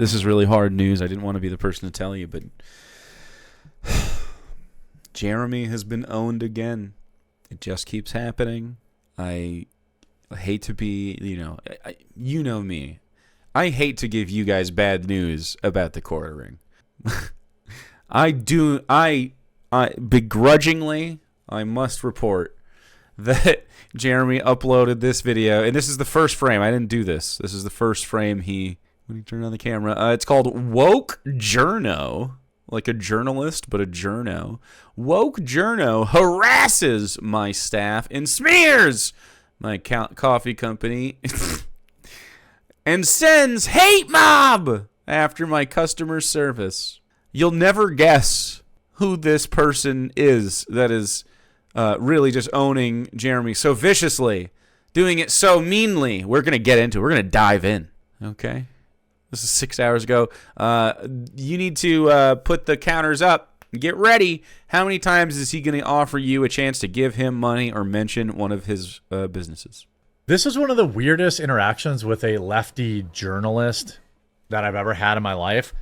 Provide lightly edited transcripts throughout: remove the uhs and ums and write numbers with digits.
This is really hard news. I didn't want to be the person to tell you, but Jeremy has been owned again. It just keeps happening. I hate to be, you know me. I hate to give you guys bad news about the quartering. I begrudgingly, I must report that Jeremy uploaded this video, and this is the first frame. I didn't do this. This is the first frame when he turned on the camera. It's called Woke Journo, like a journalist, but a journo. Woke Journo harasses my staff and smears my coffee company and sends hate mob after my customer service. You'll never guess who this person is that is really just owning Jeremy so viciously, doing it so meanly. We're going to get into it. We're going to dive in, okay? This is 6 hours ago. You need to put the counters up. Get ready. How many times is he going to offer you a chance to give him money or mention one of his businesses? This is one of the weirdest interactions with a lefty journalist that I've ever had in my life.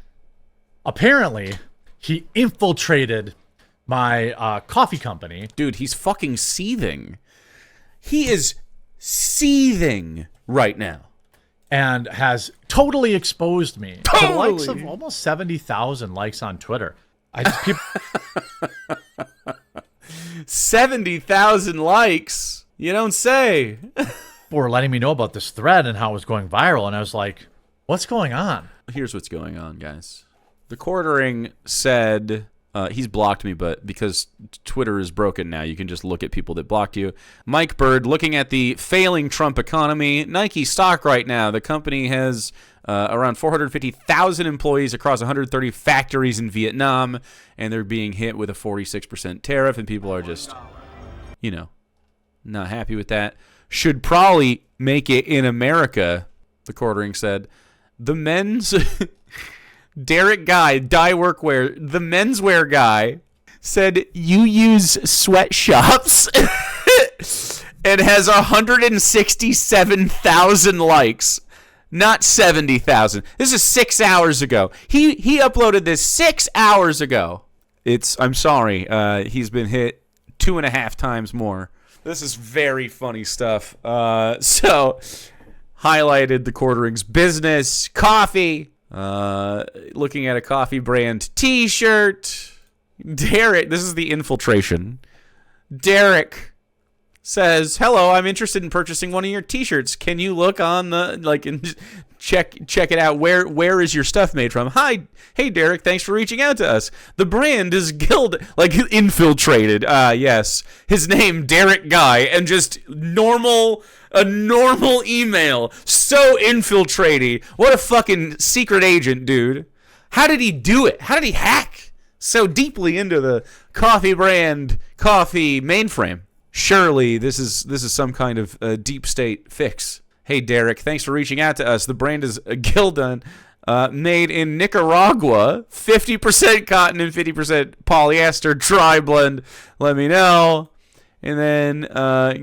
Apparently, he infiltrated my coffee company. Dude, he's fucking seething. He is seething right now. And has totally exposed me. To the likes of almost 70,000 likes on Twitter. 70,000 likes? You don't say. Were letting me know about this thread and how it was going viral, and I was like, what's going on? Here's what's going on, guys. The quartering said, he's blocked me, but because Twitter is broken now, you can just look at people that blocked you. Mike Bird, looking at the failing Trump economy, Nike stock right now. The company has around 450,000 employees across 130 factories in Vietnam, and they're being hit with a 46% tariff, and people are just, not happy with that. Should probably make it in America, the quartering said. The men's... Derek Guy, Dye Workwear, the menswear guy, said you use sweatshops and has 167,000 likes, not 70,000. This is 6 hours ago. He uploaded this 6 hours ago. I'm sorry, he's been hit 2.5 times more. This is very funny stuff. So, highlighted the quartering's business, coffee. Looking at a coffee brand t-shirt. Derek, this is the infiltration. Derek says, "Hello, I'm interested in purchasing one of your t-shirts. Can you look on the and check it out? Where is your stuff made from? Hey Derek, thanks for reaching out to us. The brand is infiltrated. Yes, his name Derek Guy, and just a normal email. So infiltrating. What a fucking secret agent, dude. How did he do it? How did he hack so deeply into the coffee brand coffee mainframe? Surely this is some kind of deep state fix. Hey Derek, thanks for reaching out to us. The brand is Gildan, made in Nicaragua. 50% cotton and 50% polyester dry blend. Let me know." And then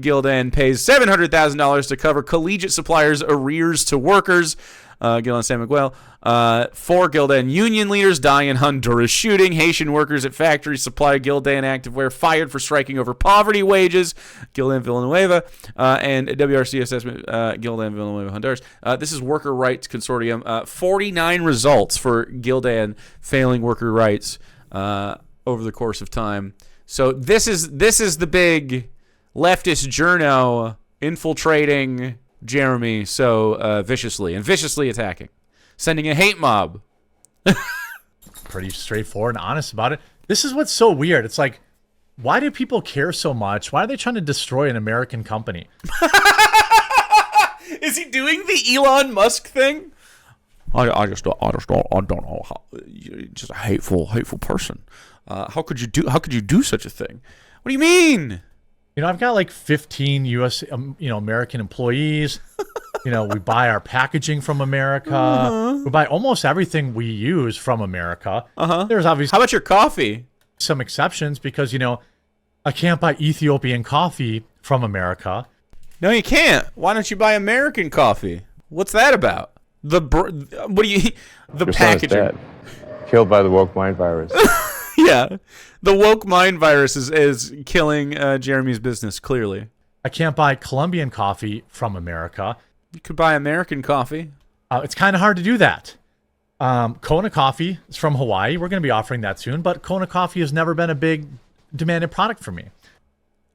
Gildan pays $700,000 to cover collegiate suppliers' arrears to workers. Gildan San Miguel. 4 Gildan union leaders die in Honduras shooting. Haitian workers at factories supply Gildan activewear fired for striking over poverty wages. Gildan Villanueva. And WRC assessment, Gildan Villanueva, Honduras. This is Worker Rights Consortium. 49 results for Gildan failing worker rights over the course of time. So this is the big leftist journo infiltrating Jeremy so viciously attacking, sending a hate mob. Pretty straightforward and honest about it. This is what's so weird. It's like, why do people care so much? Why are they trying to destroy an American company? Is he doing the Elon Musk thing? I don't know how. You're just a hateful person. How could you do such a thing? What do you mean? I've got like 15 U.S. American employees. We buy our packaging from America. Uh-huh. We buy almost everything we use from America. Uh-huh. There's obviously how about your coffee? Some exceptions because I can't buy Ethiopian coffee from America. No, you can't. Why don't you buy American coffee? What's that about? What do you? The Your son is packaging. dead. Killed by the woke mind virus. Yeah, the woke mind virus is killing Jeremy's business. Clearly, I can't buy Colombian coffee from America. you could buy American coffee. It's kind of hard to do that. Kona coffee is from Hawaii. We're going to be offering that soon, but Kona coffee has never been a big demanded product for me.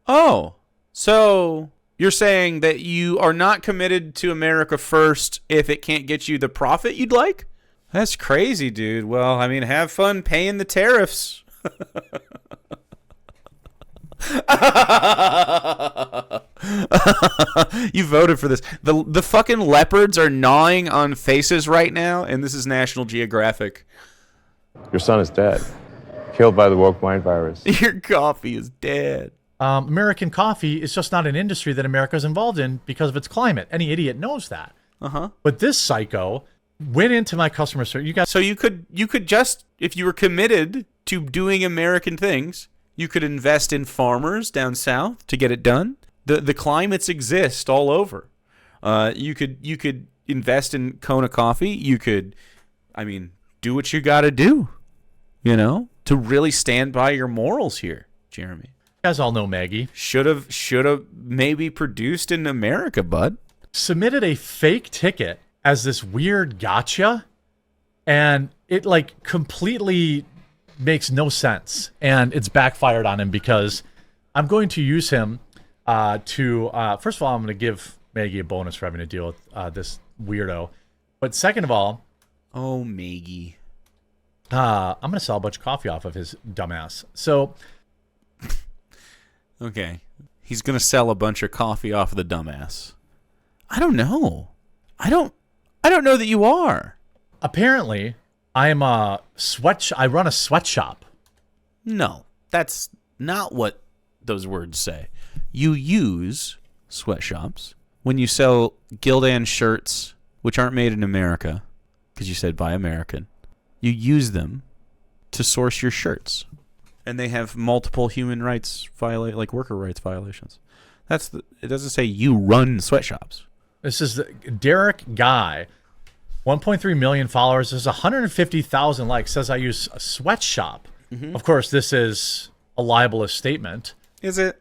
Oh, so you're saying that you are not committed to America first if it can't get you the profit you'd like? That's crazy, dude. Well, I mean, have fun paying the tariffs. You voted for this. The fucking leopards are gnawing on faces right now, and this is National Geographic. Your son is dead. Killed by the woke mind virus. Your coffee is dead. American coffee is just not an industry that America is involved in because of its climate. Any idiot knows that. But this psycho went into my customer service. You guys, So you could just, if you were committed to doing American things, you could invest in farmers down south to get it done. The climates exist all over. You could invest in Kona coffee. You could, I mean, do what you got to do, to really stand by your morals here, Jeremy. you guys all know Maggie. Should have maybe produced in America, bud. Submitted a fake ticket as this weird gotcha, and it like completely makes no sense, and it's backfired on him because I'm going to use him to first of all, I'm going to give Maggie a bonus for having to deal with this weirdo, but second of all, Oh, Maggie. I'm going to sell a bunch of coffee off of his dumbass. So Okay. He's going to sell a bunch of coffee off of the dumbass. I don't know. I don't know that you are. apparently I am I run a sweatshop. No, that's not what those words say. You use sweatshops when you sell Gildan shirts, which aren't made in America, because you said buy American. You use them to source your shirts, and they have multiple human rights like worker rights violations. It doesn't say you run sweatshops. This is Derek Guy, 1.3 million followers. There's 150,000 likes. Says I use a sweatshop. Mm-hmm. Of course, this is a libelous statement. Is it?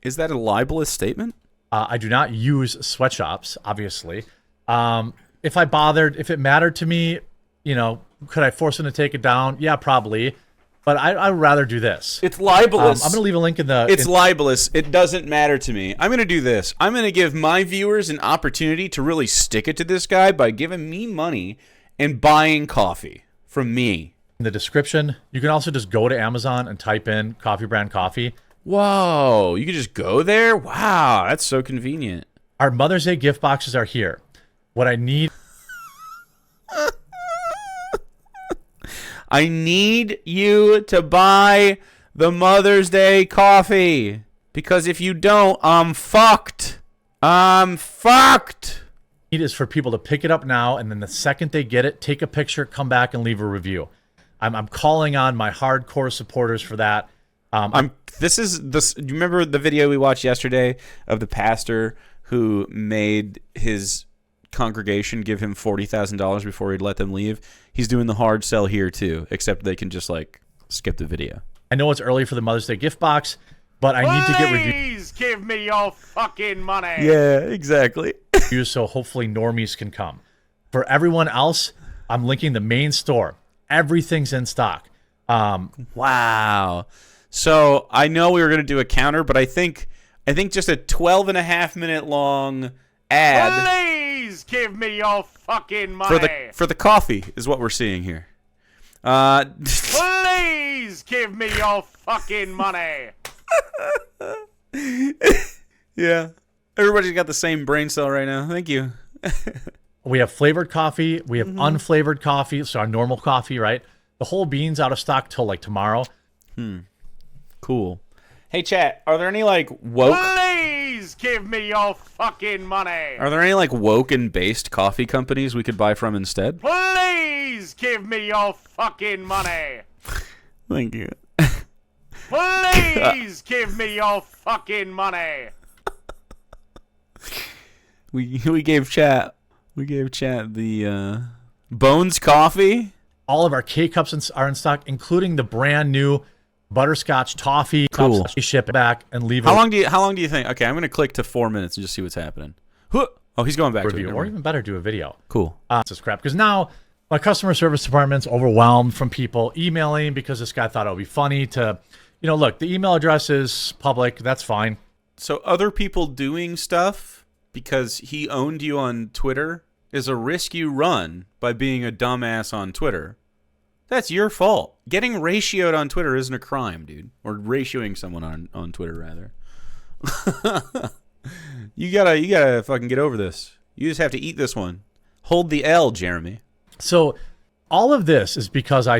Is that a libelous statement? I do not use sweatshops, obviously. If it mattered to me, could I force him to take it down? Yeah, probably. But I'd rather do this. It's libelous. I'm going to leave a link in the... It's libelous. It doesn't matter to me. I'm going to do this. I'm going to give my viewers an opportunity to really stick it to this guy by giving me money and buying coffee from me. In the description, you can also just go to Amazon and type in coffee brand coffee. Whoa, you can just go there? Wow, that's so convenient. Our Mother's Day gift boxes are here. What I need... I need you to buy the Mother's Day coffee. Because if you don't, I'm fucked. I'm fucked. Is for people to pick it up now, and then the second they get it, take a picture, come back and leave a review. I'm calling on my hardcore supporters for that. Do you remember the video we watched yesterday of the pastor who made his congregation give him $40,000 before he'd let them leave? He's doing the hard sell here too, except they can just skip the video. I know it's early for the Mother's Day gift box, but I need to get Please give me your fucking money. Yeah, exactly. reviews so hopefully normies can come. For everyone else, I'm linking the main store. Everything's in stock. Wow. So I know we were going to do a counter, but I think just a 12.5-minute long ad Please give me your fucking money. for the coffee is what we're seeing here. Please give me your fucking money. Yeah. Everybody's got the same brain cell right now. Thank you. We have flavored coffee. We have unflavored coffee. So our normal coffee, right? The whole bean's out of stock till tomorrow. Cool. Hey, chat, are there any woke... Please give me your fucking money. Are there any woke and based coffee companies we could buy from instead? Please give me your fucking money. Thank you. Please give me your fucking money. We gave chat We gave chat the Bones coffee. All of our K-Cups are in stock, including the brand new butterscotch toffee. Cool. We ship it back and leave it. How long do you think? Okay, I'm going to click to 4 minutes and just see what's happening. Oh, he's going back to it. Or even better, do a video. Cool. This is crap. Because now my customer service department's overwhelmed from people emailing because this guy thought it would be funny to, look, the email address is public. That's fine. So other people doing stuff because he owned you on Twitter is a risk you run by being a dumbass on Twitter. That's your fault. Getting ratioed on Twitter isn't a crime, dude. Or ratioing someone on Twitter, rather. You gotta fucking get over this. You just have to eat this one. Hold the L, Jeremy. So all of this is because I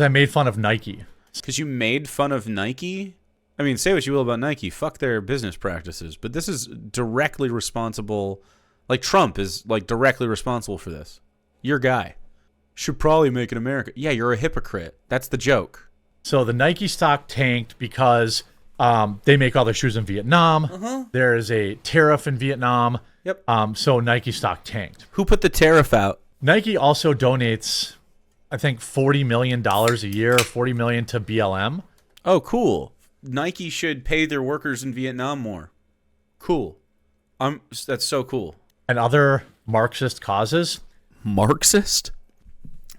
made fun of Nike. Because you made fun of Nike? I mean, say what you will about Nike. Fuck their business practices. But this is directly responsible. Like, Trump is, directly responsible for this. Your guy. Should probably make it America. Yeah, you're a hypocrite. That's the joke. So the Nike stock tanked because they make all their shoes in Vietnam. Uh-huh. There is a tariff in Vietnam. Yep. So Nike stock tanked. Who put the tariff out? Nike also donates, I think, $40 million a year, $40 million to BLM. Oh, cool. Nike should pay their workers in Vietnam more. Cool. That's so cool. And other Marxist causes. Marxist?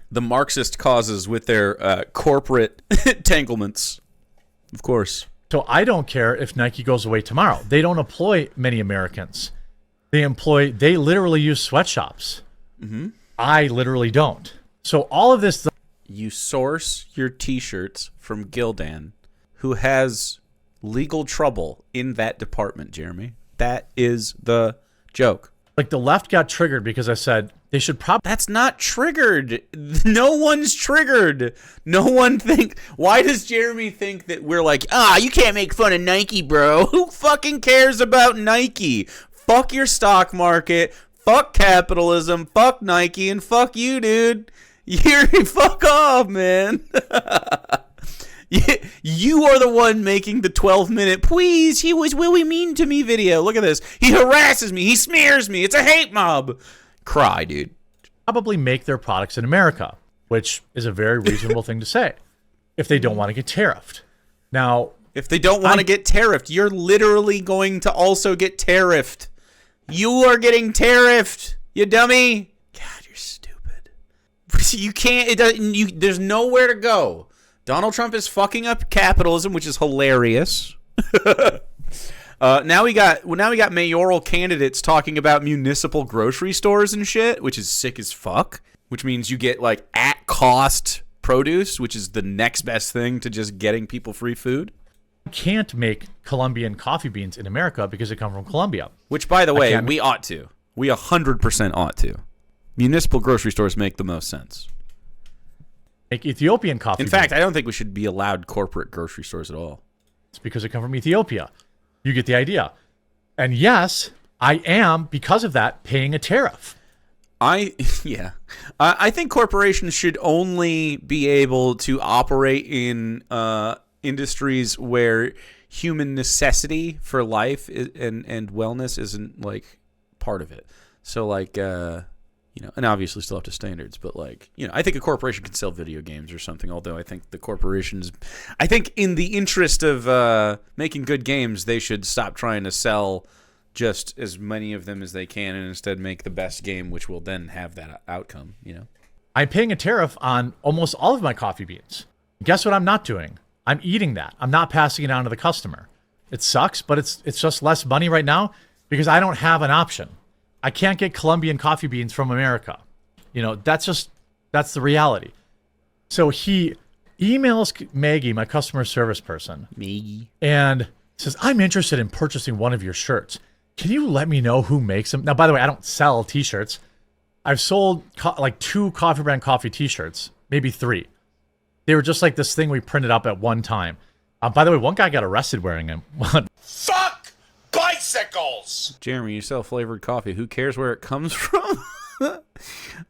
The Marxist causes with their corporate entanglements. Of course. So I don't care if Nike goes away tomorrow. They don't employ many Americans. They literally use sweatshops. Mm-hmm. I literally don't. So all of this... You source your T-shirts from Gildan, who has legal trouble in that department, Jeremy. That is the joke. Like, the left got triggered because I said they should probably... That's not triggered. No one's triggered. No one Why does Jeremy think that we're like, you can't make fun of Nike, bro? Who fucking cares about Nike? Fuck your stock market. Fuck capitalism. Fuck Nike. And fuck you, dude. Fuck off, man. You are the one making the 12-minute, please, he was really mean to me video. Look at this. He harasses me. He smears me. It's a hate mob. Cry, dude. Probably make their products in America, which is a very reasonable thing to say if they don't want to get tariffed. Now, if they don't want to get tariffed, you're literally going to also get tariffed. You are getting tariffed, you dummy. God, you're stupid. You can't, there's nowhere to go. Donald Trump is fucking up capitalism, which is hilarious. Now we got mayoral candidates talking about municipal grocery stores and shit, which is sick as fuck. Which means you get at cost produce, which is the next best thing to just getting people free food. You can't make Colombian coffee beans in America because they come from Colombia. Which, by the way, we ought to. We 100% ought to. Municipal grocery stores make the most sense. Make Ethiopian coffee beans. In fact, I don't think we should be allowed corporate grocery stores at all. It's because they come from Ethiopia. You get the idea. And yes, I am, because of that, paying a tariff. I think corporations should only be able to operate in industries where human necessity for life and wellness isn't part of it. So and obviously still up to standards, but I think a corporation can sell video games or something, although I think in the interest of making good games, they should stop trying to sell just as many of them as they can and instead make the best game, which will then have that outcome, I'm paying a tariff on almost all of my coffee beans. Guess what I'm not doing? I'm eating that. I'm not passing it on to the customer. It sucks, but it's just less money right now because I don't have an option. I can't get Colombian coffee beans from America. That's the reality. So he emails Maggie, my customer service person, Maggie, and says, I'm interested in purchasing one of your shirts. Can you let me know who makes them? Now, by the way, I don't sell T-shirts. I've sold 2 Coffee Brand Coffee T-shirts, maybe 3. They were just like this thing we printed up at one time. By the way, one guy got arrested wearing them. Fuck bicycles! Jeremy, you sell flavored coffee. Who cares where it comes from?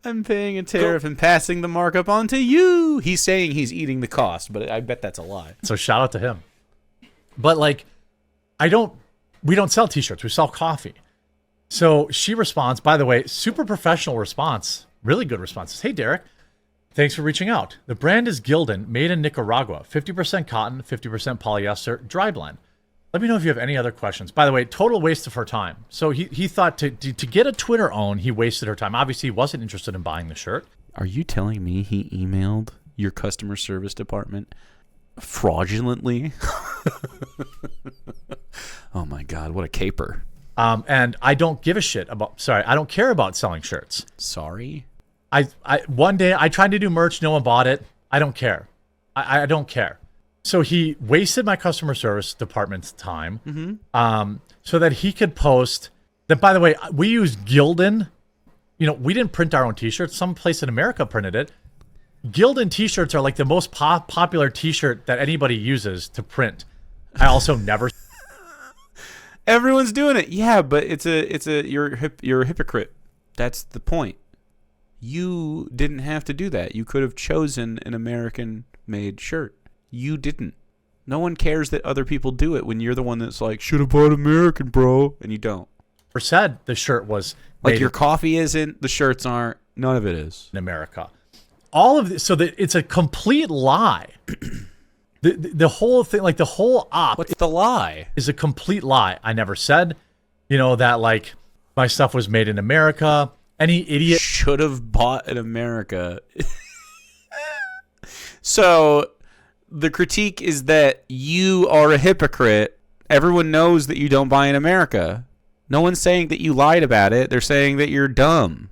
I'm paying a tariff and passing the markup on to you. He's saying he's eating the cost, but I bet that's a lie. So shout out to him. But we don't sell T-shirts. We sell coffee. So she responds, by the way, super professional response, really good responses. Hey, Derek, thanks for reaching out. The brand is Gildan, made in Nicaragua, 50% cotton, 50% polyester, dry blend. Let me know if you have any other questions. By the way, total waste of her time. So he thought to get a Twitter own, he wasted her time. Obviously, he wasn't interested in buying the shirt. Are you telling me he emailed your customer service department fraudulently? Oh my God, what a caper. And I don't give a shit about, I don't care about selling shirts. Sorry? One day I tried to do merch, no one bought it. I don't care. I don't care. So he wasted my customer service department's time, so that he could post that, by the way, we use Gildan. You know, we didn't print our own t-shirts. Some place in America printed it. Gildan t-shirts are like the most popular t-shirt that anybody uses to print. I also never. Everyone's doing it. Yeah, but you're a hypocrite. That's the point. You didn't have to do that. You could have chosen an American-made shirt. You didn't. No one cares that other people do it when you're the one that's like, should have bought American, bro, and you don't. Or said the shirt was like your coffee isn't, the shirts aren't, none of it is in America. All of this, so that it's a complete lie. The whole thing, like the whole op. What's the lie? Is a complete lie. I never said, that like my stuff was made in America. Any idiot should have bought in America. So the critique is that you are a hypocrite. Everyone knows that you don't buy in America. No one's saying that you lied about it. They're saying that you're dumb.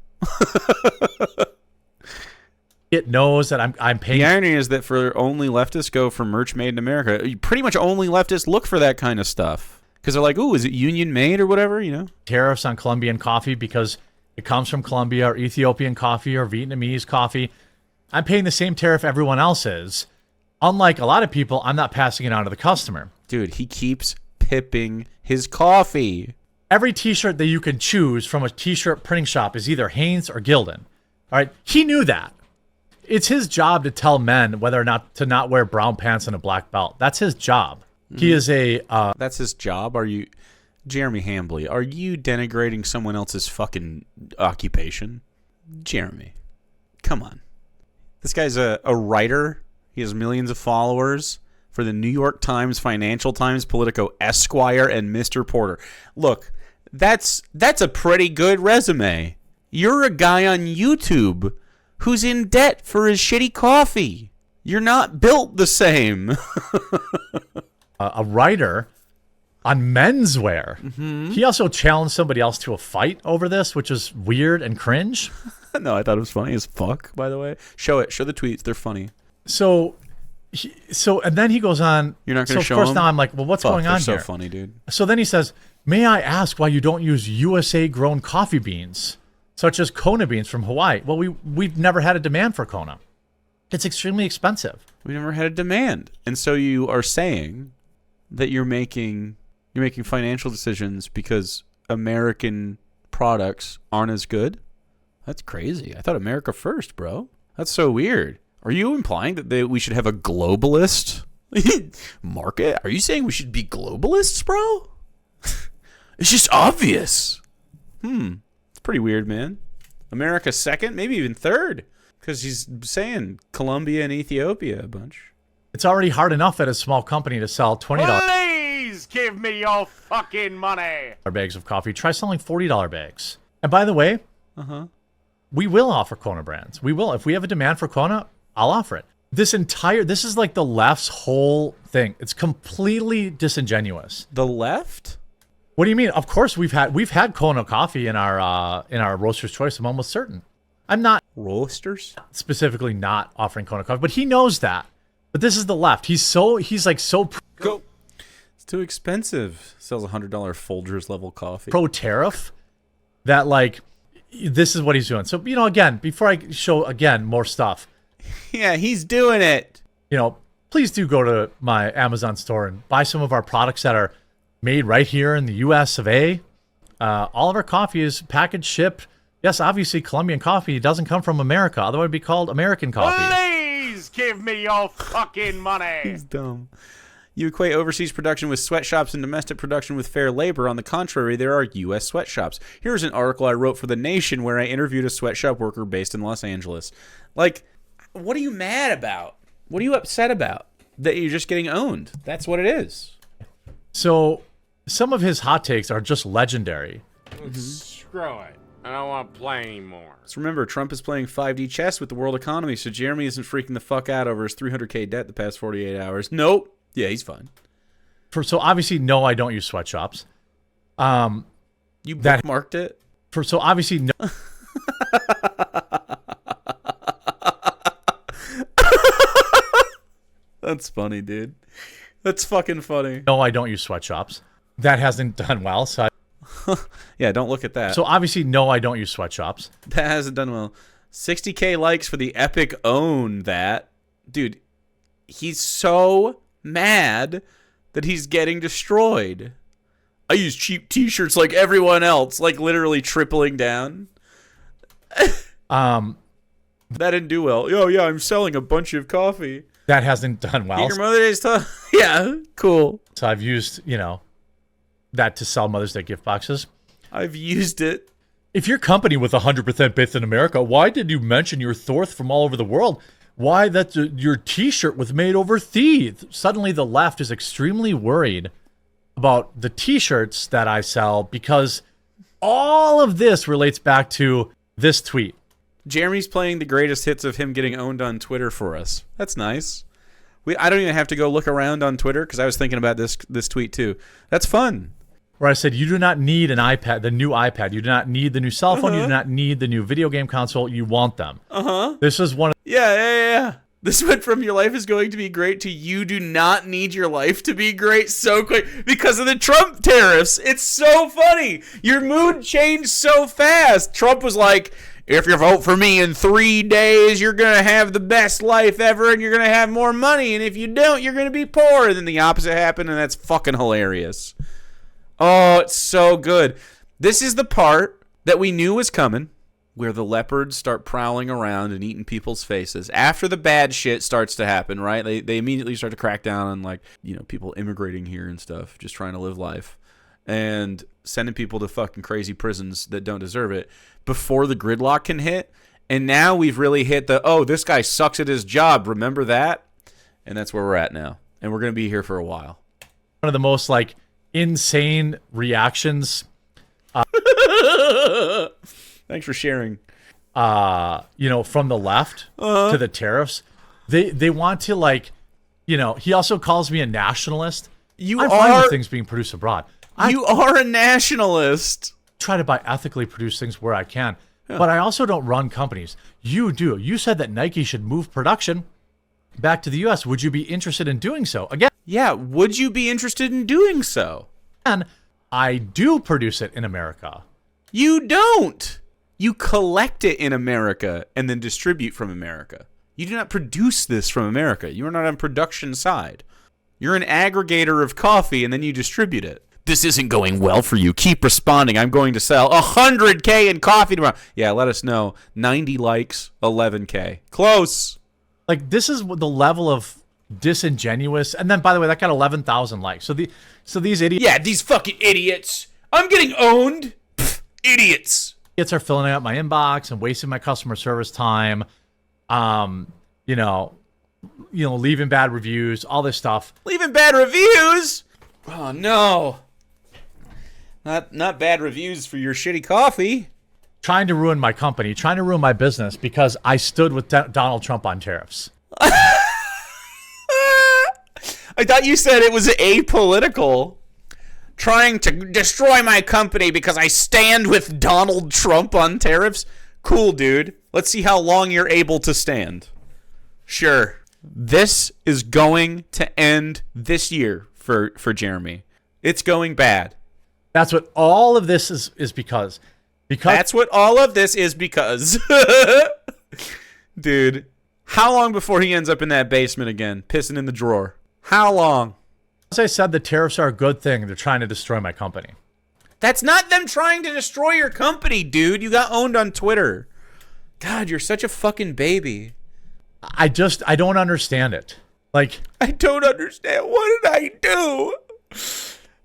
It knows that I'm paying. The irony is that for only leftists go for merch made in America, pretty much only leftists look for that kind of stuff. Because they're like, ooh, is it union made or whatever, Tariffs on Colombian coffee because it comes from Colombia, or Ethiopian coffee, or Vietnamese coffee. I'm paying the same tariff everyone else is. Unlike a lot of people, I'm not passing it on to the customer. Dude, he keeps pipping his coffee. Every t-shirt that you can choose from a t-shirt printing shop is either Hanes or Gildan. All right, he knew that. It's his job to tell men whether or not to not wear brown pants and a black belt. That's his job. He is a... That's his job? Are you... Jeremy Hambley, are you denigrating someone else's fucking occupation? Jeremy, come on. This guy's a writer. He has millions of followers for the New York Times, Financial Times, Politico, Esquire, and Mr. Porter. Look, that's a pretty good resume. You're a guy on YouTube who's in debt for his shitty coffee. You're not built the same. A writer on menswear. He also challenged somebody else to a fight over this, which is weird and cringe. No, I thought it was funny as fuck, by the way. Show it. Show the tweets. They're funny. So and then he goes on. You're not going to show them? Of course, them? now I'm like, well, what's going on here? They're so funny, dude. So then he says, may I ask why you don't use USA-grown coffee beans, such as Kona beans from Hawaii? Well, we've never had a demand for Kona. It's extremely expensive. We never had a demand. And so you are saying that you're making financial decisions because American products aren't as good? That's crazy. I thought America first, bro. That's so weird. Are you implying that we should have a globalist market? Are you saying we should be globalists, bro? It's just obvious. It's pretty weird, man. America second, maybe even third, because he's saying Colombia and Ethiopia a bunch. It's already hard enough at a small company to sell $20 Please give me your fucking money. bags of coffee. Try selling $40 bags. And by the way, we will offer Kona brands. We will. If we have a demand for Kona, I'll offer it. This is like the left's whole thing. It's completely disingenuous. The left? What do you mean? Of course we've had Kona coffee in our Roaster's Choice. I'm almost certain. I'm not Roasters? specifically not offering Kona coffee, but he knows that. But this is the left. He's like so Go. It's too expensive. Sells $100 Folgers level coffee. pro tariff that like this is what he's doing. So again, before I show again more stuff, Yeah, he's doing it. please do go to my Amazon store and buy some of our products that are made right here in the U.S. of A. All of our coffee is packaged, shipped. Yes, obviously Colombian coffee doesn't come from America. Otherwise, it'd be called American coffee. Please give me your fucking money. He's dumb. You equate overseas production with sweatshops and domestic production with fair labor. On the contrary, there are U.S. sweatshops. Here's an article I wrote for The Nation where I interviewed a sweatshop worker based in Los Angeles. Like, what are you mad about? What are you upset about? That you're just getting owned. That's what it is. So some of his hot takes are just legendary. Screw it. I don't want to play anymore. So remember, Trump is playing 5D chess with the world economy, so Jeremy isn't freaking the fuck out over his $300K debt the past 48 hours. Nope. Yeah, he's fine. So obviously, no, I don't use sweatshops. You bookmarked it? So obviously, no. That's funny, dude. That's fucking funny. No, I don't use sweatshops. That hasn't done well. So Yeah, don't look at that. So obviously, no, I don't use sweatshops. That hasn't done well. 60K likes for the epic own that. Dude, he's so mad that he's getting destroyed. I use cheap t-shirts like everyone else, like literally tripling down. That didn't do well. Oh, yeah, I'm selling a bunch of coffee. That hasn't done well. Your Mother's Day stuff. Yeah, cool. So I've used, that to sell Mother's Day gift boxes. I've used it. If your company was 100% based in America, why did you mention your Thorth from all over the world? Why that your T-shirt was made overseas? Suddenly the left is extremely worried about the T-shirts that I sell because all of this relates back to this tweet. Jeremy's playing the greatest hits of him getting owned on Twitter for us. That's nice. I don't even have to go look around on Twitter because I was thinking about this tweet too. That's fun. Where I said, you do not need an iPad, the new iPad. You do not need the new cell phone. You do not need the new video game console. You want them. This is one of Yeah. This went from your life is going to be great to you do not need your life to be great so quick because of the Trump tariffs. It's so funny. Your mood changed so fast. Trump was like, if you vote for me in 3 days, you're going to have the best life ever and you're going to have more money. And if you don't, you're going to be poor. And then the opposite happened, and that's fucking hilarious. Oh, it's so good. This is the part that we knew was coming, where the leopards start prowling around and eating people's faces. After the bad shit starts to happen, right? They immediately start to crack down on, people immigrating here and stuff, just trying to live life. And sending people to fucking crazy prisons that don't deserve it before the gridlock can hit. And now we've really hit this guy sucks at his job. Remember that? And that's where we're at now. And we're going to be here for a while. One of the most, insane reactions. Thanks for sharing. From the left to the tariffs. They want to, he also calls me a nationalist. I'm fine with things being produced abroad. You are a nationalist. Try to buy ethically produced things where I can. Yeah. But I also don't run companies. You do. You said that Nike should move production back to the U.S. Would you be interested in doing so? Again. Yeah, would you be interested in doing so? And I do produce it in America. You don't. You collect it in America and then distribute from America. You do not produce this from America. You are not on production side. You're an aggregator of coffee and then you distribute it. This isn't going well for you. Keep responding. I'm going to sell 100K in coffee tomorrow. Yeah, let us know. 90 likes, 11K. Close. This is the level of disingenuous. And then, by the way, that got 11,000 likes. So these idiots. Yeah, these fucking idiots. I'm getting owned. Pfft, idiots. Idiots are filling out my inbox and wasting my customer service time. Leaving bad reviews, all this stuff. Leaving bad reviews? Oh, no. Not bad reviews for your shitty coffee. Trying to ruin my company, trying to ruin my business because I stood with Donald Trump on tariffs. I thought you said it was apolitical. Trying to destroy my company because I stand with Donald Trump on tariffs? Cool, dude. Let's see how long you're able to stand. Sure. This is going to end this year for Jeremy. It's going bad. That's what all of this is because. That's what all of this is because. Dude, how long before he ends up in that basement again, pissing in the drawer? How long? As I said, the tariffs are a good thing. They're trying to destroy my company. That's not them trying to destroy your company, dude. You got owned on Twitter. God, you're such a fucking baby. I don't understand it. Like, I don't understand. What did I do?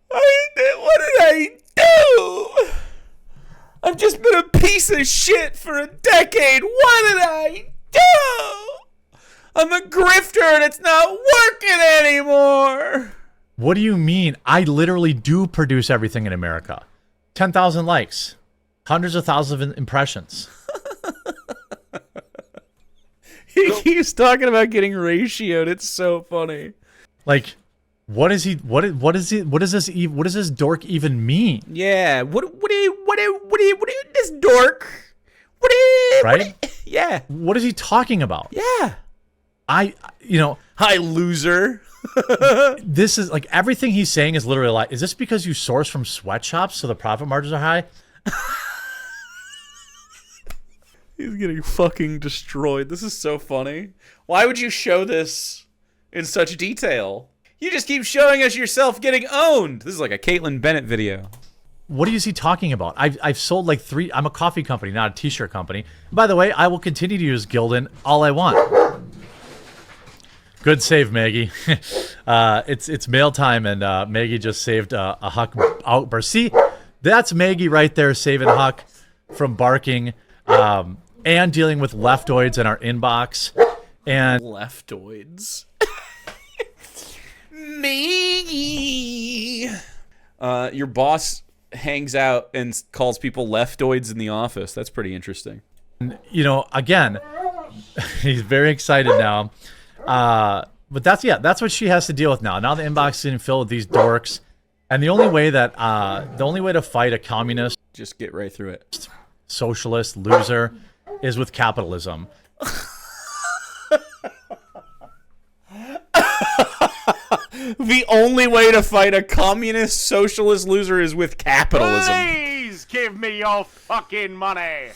What did I do? I've just been a piece of shit for a decade. What did I do? I'm a grifter and it's not working anymore. what do you mean? I literally do produce everything in America. 10,000 likes, hundreds of thousands of impressions. He keeps talking about getting ratioed. It's so funny. Like, what is he? What is this dork even mean? Yeah. What this dork? Right? Yeah. What is he talking about? Yeah. Hi, loser. This is like everything he's saying is literally like, is this because you source from sweatshops so the profit margins are high? He's getting fucking destroyed. This is so funny. Why would you show this in such detail? You just keep showing us yourself getting owned. This is like a Caitlyn Bennett video. What is he talking about? I've sold like 3. I'm a coffee company, not a t-shirt company. By the way, I will continue to use Gildan all I want. Good save, Maggie. It's mail time, and Maggie just saved a Huck outburst. See, that's Maggie right there saving Huck from barking and dealing with leftoids in our inbox. And Leftoids. Me. Your boss hangs out and calls people leftoids in the office. That's pretty interesting. Again, he's very excited now. But that's what she has to deal with now. Now the inbox is getting filled with these dorks, and the only way to fight a communist, Just get right through it. socialist loser, is with capitalism. The only way to fight a communist socialist loser is with capitalism. Please give me your fucking money.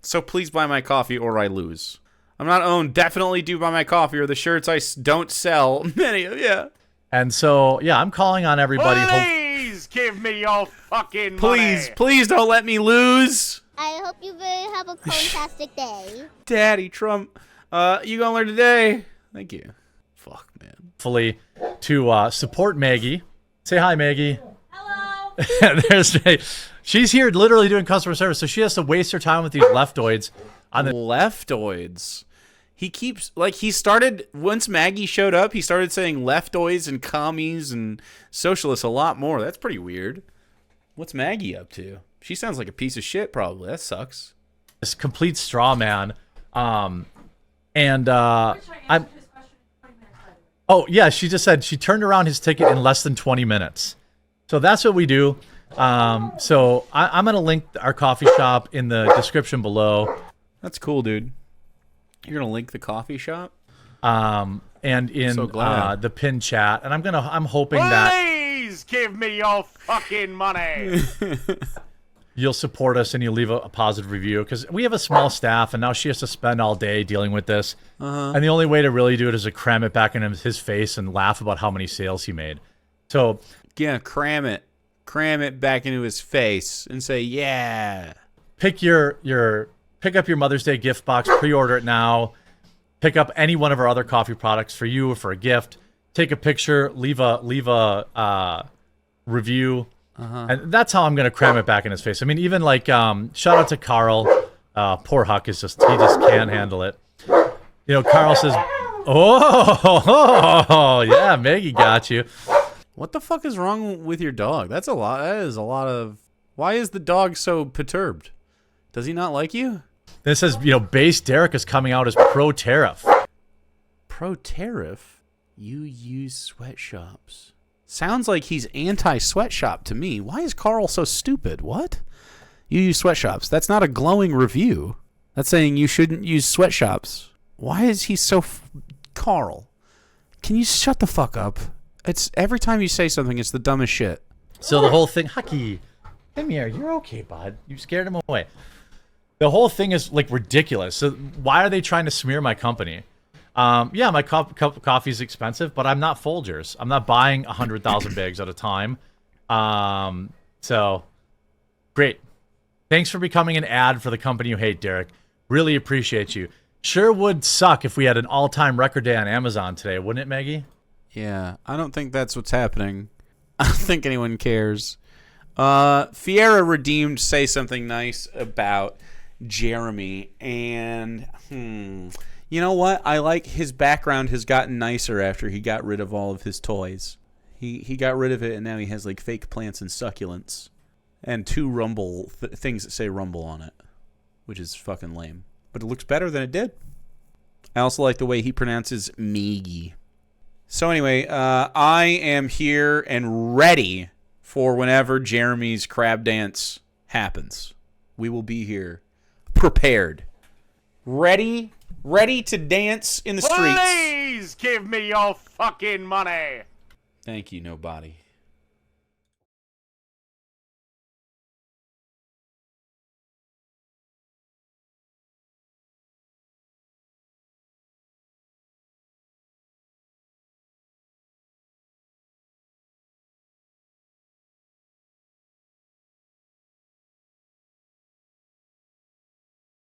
So please buy my coffee or I lose. I'm not owned. Definitely do buy my coffee or the shirts I don't sell. Many of And so, yeah, I'm calling on everybody. Please give me your fucking money. Please don't let me lose. I hope you have a fantastic day. Daddy Trump, you gonna learn today. Thank you. Fuck, man. Hopefully, to support Maggie. Say hi, Maggie. Hello. There's Maggie. She's here literally doing customer service, so she has to waste her time with these leftoids. On the Leftoids. He keeps, he started, once Maggie showed up, he started saying leftoids and commies and socialists a lot more. That's pretty weird. What's Maggie up to? She sounds like a piece of shit, probably. That sucks. this complete straw man. I'm. Oh yeah, she just said she turned around his ticket in less than 20 minutes. So that's what we do. So I'm gonna link our coffee shop in the description below. That's cool, dude. You're gonna link the coffee shop? And in So glad. the pin chat, and I'm hoping that Please give me your fucking money. you'll support us and you'll leave a positive review, because we have a small staff and now she has to spend all day dealing with this. And the only way to really do it is to cram it back in his face and laugh about how many sales he made. So Yeah, cram it back into his face and say, yeah. pick up your Mother's Day gift box, pre-order it now. Pick up any one of our other coffee products for you or for a gift. Take a picture, leave a review. And that's how I'm going to cram it back in his face. I mean, even shout out to Carl. Poor Huck he just can't handle it. Carl says, oh, yeah, Maggie got you. What the fuck is wrong with your dog? That is a lot of... Why is the dog so perturbed? Does he not like you? This says, Base Derek is coming out as pro-tariff. Pro-tariff? You use sweatshops. Sounds like he's anti-sweatshop to me. Why is Carl so stupid? What? You use sweatshops. That's not a glowing review. That's saying you shouldn't use sweatshops. Why is he so... Carl, can you shut the fuck up? It's every time you say something, it's the dumbest shit. So the whole thing, Hucky, come here. You're okay, bud. You scared him away. The whole thing is ridiculous. So why are they trying to smear my company? Yeah, my cup of coffee is expensive, but I'm not Folgers. I'm not buying 100,000 bags at a time. So great. Thanks for becoming an ad for the company you hate, Derek. Really appreciate you. Sure would suck if we had an all-time record day on Amazon today, wouldn't it, Maggie? Yeah, I don't think that's what's happening. I don't think anyone cares. Fiera Redeemed say something nice about Jeremy, and you know what? I like his background has gotten nicer after he got rid of all of his toys. He got rid of it, and now he has like fake plants and succulents, and two Rumble things that say Rumble on it, which is fucking lame. But it looks better than it did. I also like the way he pronounces Miggy. So anyway, I am here and ready for whenever Jeremy's crab dance happens. We will be here, prepared, ready to dance in the streets. Please give me your fucking money. Thank you, nobody.